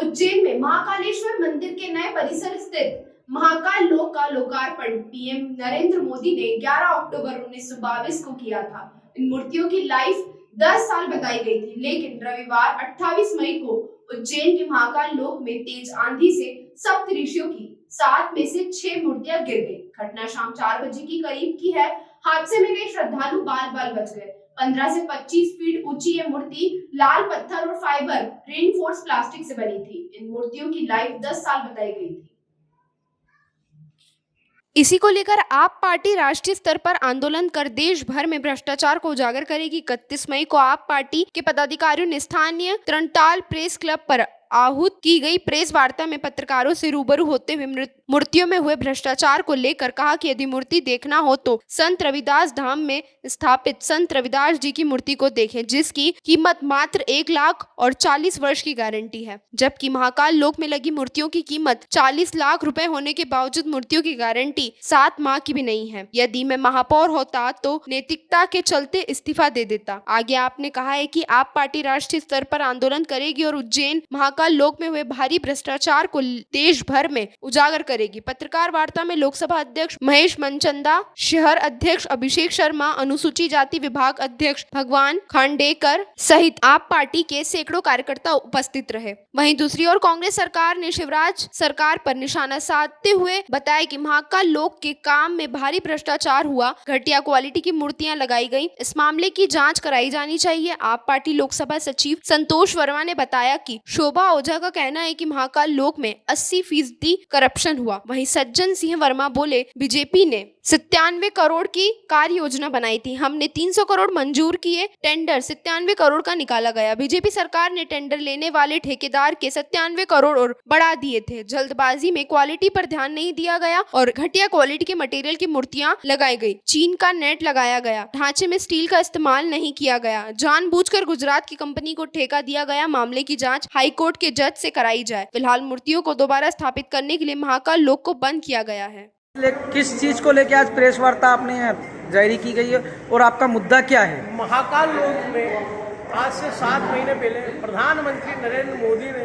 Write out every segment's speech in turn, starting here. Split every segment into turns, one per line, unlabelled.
उज्जैन में महाकालेश्वर मंदिर के नए परिसर स्थित महाकाल लोक का लोकार्पण पीएम नरेंद्र मोदी ने 11 अक्टूबर 1922 को किया था। इन मूर्तियों की लाइफ 10 साल बताई गई थी, लेकिन रविवार 28 मई को उज्जैन के महाकाल लोक में तेज आंधी से सप्त ऋषियों की 7 में से 6 मूर्तियां गिर गई। घटना शाम 4 बजे की करीब की है। हादसे में कई श्रद्धालु बाल बाल बच गए। 15 से 25 फीट ऊंची ये मूर्ति लाल पत्थर और फाइबर रेनफोर्स प्लास्टिक से बनी थी। इन मूर्तियों की लाइफ 10 साल बताई गई थी।
इसी को लेकर आप पार्टी राष्ट्रीय स्तर पर आंदोलन कर देश भर में भ्रष्टाचार को उजागर करेगी। 31 मई को आप पार्टी के पदाधिकारियों ने स्थानीय त्रंटाल प्रेस क्लब पर आहूत की गई प्रेस वार्ता में पत्रकारों से रूबरू होते हुए मूर्तियों में हुए भ्रष्टाचार को लेकर कहा कि यदि मूर्ति देखना हो तो संत रविदास धाम में स्थापित संत रविदास जी की मूर्ति को देखें, जिसकी कीमत मात्र 1 लाख और 40 वर्ष की गारंटी है, जबकि महाकाल लोक में लगी मूर्तियों की कीमत 40 लाख रुपए होने के बावजूद मूर्तियों की गारंटी 7 माह की भी नहीं है। यदि मैं महापौर होता तो नैतिकता के चलते इस्तीफा दे देता। आगे आपने कहा है कि आप पार्टी राष्ट्रीय स्तर पर आंदोलन करेगी और उज्जैन महाकाल लोक में हुए भारी भ्रष्टाचार को देश भर में उजागर करेगी। पत्रकार वार्ता में लोकसभा अध्यक्ष महेश मनचंदा, शहर अध्यक्ष अभिषेक शर्मा, अनुसूचित जाति विभाग अध्यक्ष भगवान खांडेकर सहित आप पार्टी के सैकड़ों कार्यकर्ता उपस्थित रहे। वहीं दूसरी ओर कांग्रेस सरकार ने शिवराज सरकार पर निशाना साधते हुए बताया कि महाकाल लोक के काम में भारी भ्रष्टाचार हुआ, घटिया क्वालिटी की मूर्तियां लगाई गई। इस मामले की जांच कराई जानी चाहिए। आप पार्टी लोकसभा सचिव संतोष वर्मा ने बताया कि शोभा ओझा का कहना है कि महाकाल लोक में 80% करप्शन हुआ। वहीं सज्जन सिंह वर्मा बोले, बीजेपी ने 97 करोड़ की कार्य योजना बनाई थी, हमने 300 करोड़ मंजूर किए, टेंडर 97 करोड़ का निकाला गया। बीजेपी सरकार ने टेंडर लेने वाले ठेकेदार के 97 करोड़ और बढ़ा दिए थे। जल्दबाजी में क्वालिटी पर ध्यान नहीं दिया गया और घटिया क्वालिटी के मटेरियल की मूर्तियां लगाई गई। चीन का नेट लगाया गया, ढांचे में स्टील का इस्तेमाल नहीं किया गया, जानबूझकर गुजरात की कंपनी को ठेका दिया गया। मामले की जाँच हाईकोर्ट के जज से कराई जाए। फिलहाल मूर्तियों को दोबारा स्थापित करने के लिए महाकाल लोक को बंद किया गया है।
किस चीज को लेकर आज प्रेस वार्ता आपने जारी की गई है और आपका मुद्दा क्या है?
महाकाल लोक में आज से 7 महीने पहले प्रधानमंत्री नरेंद्र मोदी ने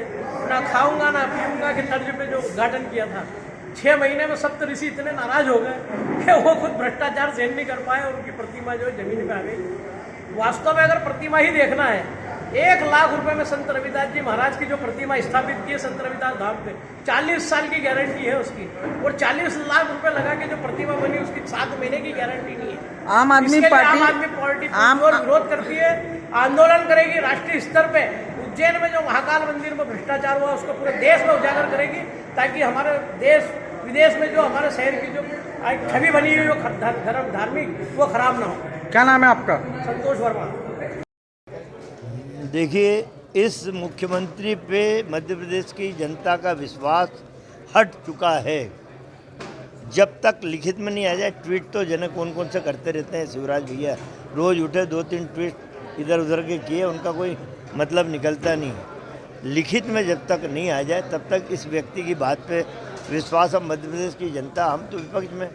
ना खाऊंगा ना पीऊंगा के तर्ज पे जो उद्घाटन किया था, 6 महीने में सप्त ऋषि इतने नाराज हो गए कि वो खुद भ्रष्टाचार सहन नहीं कर पाए और उनकी प्रतिमा जो है जमीन पे आ गई। वास्तव में अगर प्रतिमा ही देखना है, 1 लाख रुपए में संत रविदास जी महाराज की जो प्रतिमा स्थापित की है संत रविदास धाम पे, 40 साल की गारंटी है उसकी, और 40 लाख रुपए लगा के जो प्रतिमा बनी उसकी 7 महीने की गारंटी नहीं है।
आम आदमी पार्टी
विरोध करती है, आंदोलन करेगी राष्ट्रीय स्तर पे। उज्जैन में जो महाकाल मंदिर में भ्रष्टाचार हुआ उसको पूरे देश में उजागर करेगी, ताकि हमारे देश विदेश में जो हमारे शहर की जो छवि बनी हुई धर्म धार्मिक वो खराब ना हो।
क्या नाम है आपका?
संतोष वर्मा।
देखिए, इस मुख्यमंत्री पे मध्य प्रदेश की जनता का विश्वास हट चुका है। जब तक लिखित में नहीं आ जाए, ट्वीट तो जन कौन कौन से करते रहते हैं शिवराज भैया, रोज़ उठे 2-3 ट्वीट इधर उधर के किए, उनका कोई मतलब निकलता नहीं है। लिखित में जब तक नहीं आ जाए तब तक इस व्यक्ति की बात पे विश्वास अब मध्य प्रदेश की जनता, हम तो विपक्ष में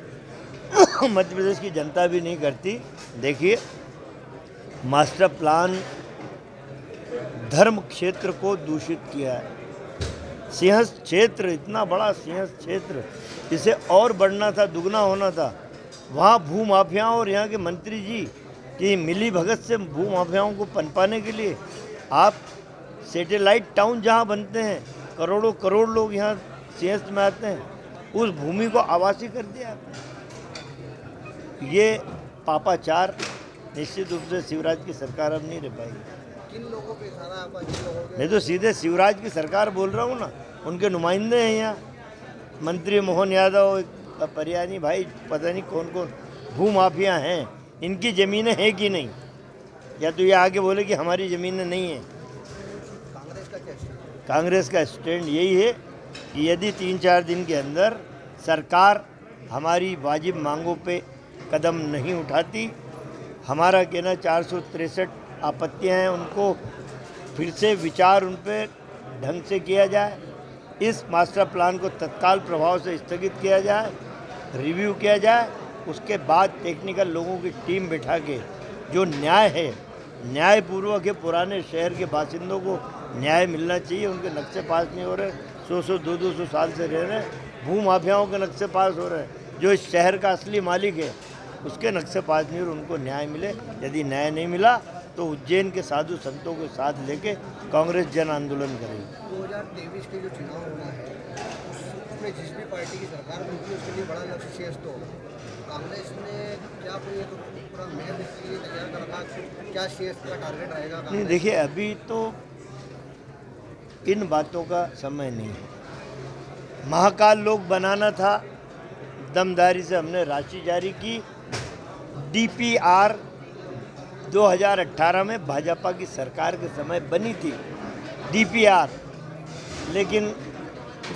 मध्य प्रदेश की जनता भी नहीं करती। देखिए, मास्टर प्लान धर्म क्षेत्र को दूषित किया है। सिंहस्थ क्षेत्र, इतना बड़ा सिंहस्थ क्षेत्र, इसे और बढ़ना था, दुगना होना था। वहाँ भूमाफियाओं और यहाँ के मंत्री जी की मिली भगत से भूमाफियाओं को पनपाने के लिए आप सैटेलाइट टाउन जहाँ बनते हैं, करोड़ों करोड़ लोग यहाँ सिंहस्थ में आते हैं, उस भूमि को आवासीय कर दिया आपने। ये पापाचार निश्चित रूप से शिवराज की सरकार अब नहीं रह पाएगी।
किन लोगों पे इशारा आपका? किन लोगों पे?
मैं तो सीधे शिवराज की सरकार बोल रहा हूँ ना, उनके नुमाइंदे हैं यहाँ, मंत्री मोहन यादव, परियानी भाई, पता नहीं कौन कौन भूमाफिया हैं। इनकी ज़मीनें हैं कि नहीं, या तो ये आगे बोले कि हमारी ज़मीनें नहीं हैं।
कांग्रेस का क्या स्टैंड?
कांग्रेस का स्टैंड यही है कि यदि 3-4 दिन के अंदर सरकार हमारी वाजिब मांगों पे कदम नहीं उठाती, हमारा कहना 463 आपत्तियां हैं, उनको फिर से विचार उन पर ढंग से किया जाए, इस मास्टर प्लान को तत्काल प्रभाव से स्थगित किया जाए, रिव्यू किया जाए, उसके बाद टेक्निकल लोगों की टीम बिठा के जो न्याय है न्यायपूर्वक है। पुराने शहर के बासिंदों को न्याय मिलना चाहिए। उनके नक्शे पास नहीं हो रहे, 100-100, 200-200 साल से रह रहे हैं। भू माफियाओं के नक्शे पास हो रहे हैं। जो इस शहर का असली मालिक है उसके नक्शे पास नहीं हो रहे, उनको न्याय मिले। यदि न्याय नहीं मिला तो उज्जैन के साधु संतों के साथ लेके कांग्रेस जन आंदोलन करेगी।
2023 के जो चुनाव होना है उसमें जिस भी पार्टी की सरकार बनती है उसके लिए बड़ा लक्ष्य शेष तो होगा। कांग्रेस ने क्या कोई ये तो पूरा मेहनत इसके लिए तैयार कर रखा, क्या शेष का टारगेट रहेगा?
नहीं, देखिए अभी तो इन बातों का समय नहीं है। महाकाल लोक बनाना था, दमदारी से हमने राशि जारी की। DPR 2018 में भाजपा की सरकार के समय बनी थी DPR, लेकिन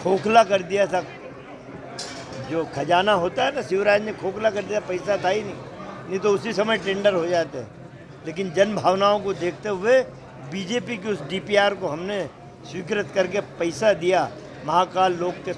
खोखला कर दिया था। जो खजाना होता है ना, शिवराज ने खोखला कर दिया, पैसा था ही नहीं तो उसी समय टेंडर हो जाते हैं। लेकिन जन भावनाओं को देखते हुए बीजेपी की उस DPR को हमने स्वीकृत करके पैसा दिया महाकाल लोक के